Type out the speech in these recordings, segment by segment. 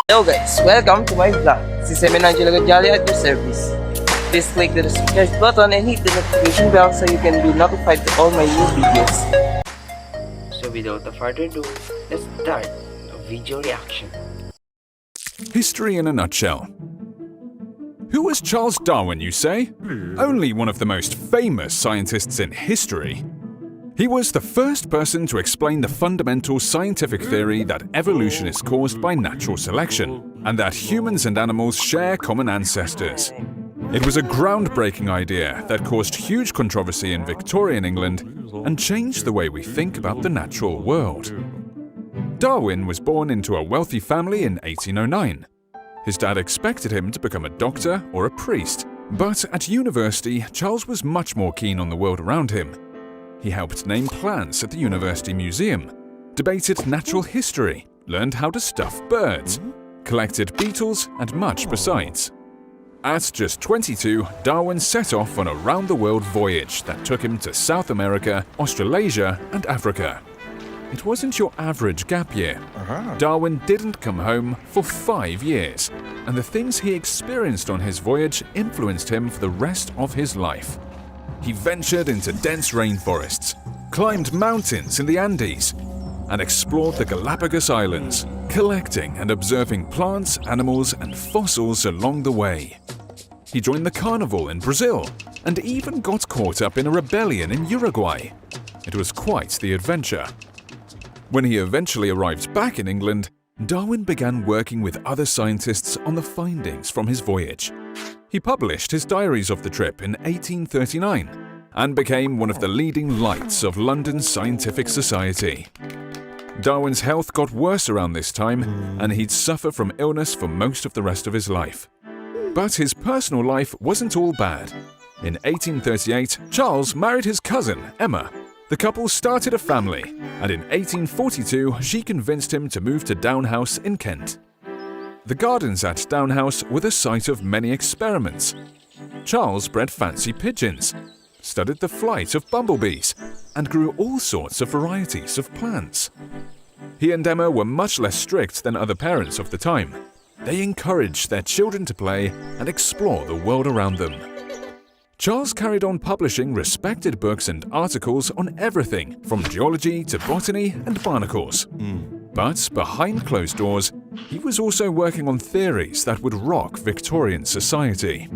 Hello guys, welcome to my vlog. This is Angelo Gajali at your service. Please click the subscribe button and hit the notification bell so you can be notified to all my new videos. So without further ado, let's start a video reaction. History in a nutshell. Who was Charles Darwin, you say? Only one of the most famous scientists in history. He was the first person to explain the fundamental scientific theory that evolution is caused by natural selection, and that humans and animals share common ancestors. It was a groundbreaking idea that caused huge controversy in Victorian England and changed the way we think about the natural world. Darwin was born into a wealthy family in 1809. His dad expected him to become a doctor or a priest, but at university, Charles was much more keen on the world around him. He helped name plants at the University Museum, debated natural history, learned how to stuff birds, collected beetles, and much besides. At just 22, Darwin set off on a round-the-world voyage that took him to South America, Australasia, and Africa. It wasn't your average gap year. Darwin didn't come home for 5 years, and the things he experienced on his voyage influenced him for the rest of his life. He ventured into dense rainforests, climbed mountains in the Andes, and explored the Galapagos Islands, collecting and observing plants, animals, and fossils along the way. He joined the carnival in Brazil and even got caught up in a rebellion in Uruguay. It was quite the adventure. When he eventually arrived back in England, Darwin began working with other scientists on the findings from his voyage. He published his diaries of the trip in 1839 and became one of the leading lights of London's scientific society. Darwin's health got worse around this time, and he'd suffer from illness for most of the rest of his life. But his personal life wasn't all bad. In 1838, Charles married his cousin, Emma. The couple started a family, and in 1842 she convinced him to move to Down House in Kent. The gardens at Down House were the site of many experiments. Charles bred fancy pigeons, studied the flight of bumblebees, and grew all sorts of varieties of plants. He and Emma were much less strict than other parents of the time. They encouraged their children to play and explore the world around them. Charles carried on publishing respected books and articles on everything from geology to botany and barnacles. But behind closed doors, he was also working on theories that would rock Victorian society.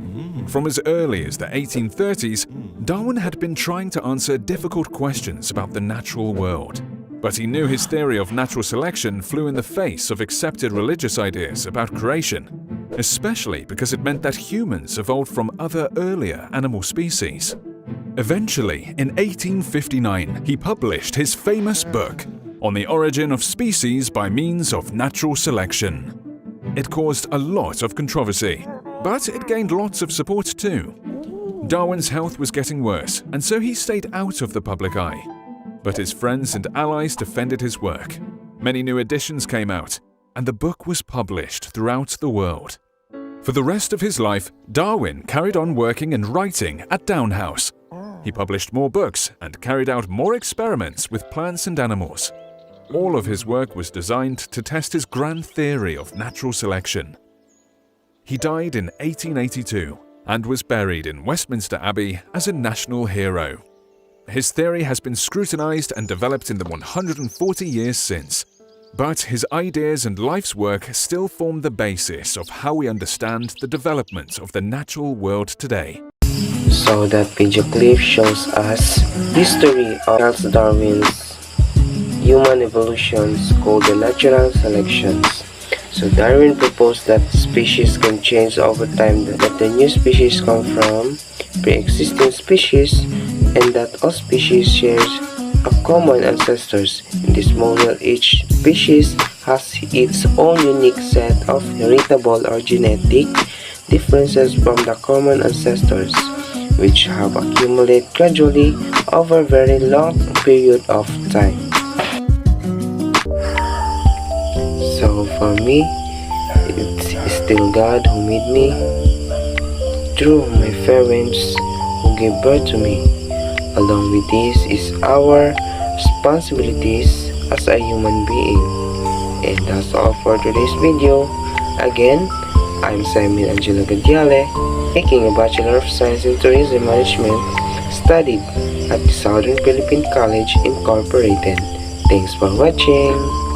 From as early as the 1830s, Darwin had been trying to answer difficult questions about the natural world. But he knew his theory of natural selection flew in the face of accepted religious ideas about creation, especially because it meant that humans evolved from other earlier animal species. Eventually, in 1859, he published his famous book on the origin of species by means of natural selection. It caused a lot of controversy, but it gained lots of support too. Darwin's health was getting worse, and so he stayed out of the public eye. But his friends and allies defended his work. Many new editions came out, and the book was published throughout the world. For the rest of his life, Darwin carried on working and writing at Down House. He published more books and carried out more experiments with plants and animals. All of his work was designed to test his grand theory of natural selection. He died in 1882 and was buried in Westminster Abbey as a national hero. His theory has been scrutinized and developed in the 140 years since. But his ideas and life's work still form the basis of how we understand the development of the natural world today. So that video clip shows us history of Charles Darwin's human evolutions called the natural selections. So Darwin proposed that species can change over time, that the new species come from pre-existing species, and that all species share a common ancestors. In this model, each species has its own unique set of heritable or genetic differences from the common ancestors, which have accumulated gradually over a very long period of time. So for me, it's still God who made me through my parents who gave birth to me. Along with this is our responsibilities as a human being. And that's all for today's video. Again, I'm Simon Angelo Gadiale, taking a Bachelor of Science in Tourism Management, studied at the Southern Philippine College Incorporated. Thanks for watching!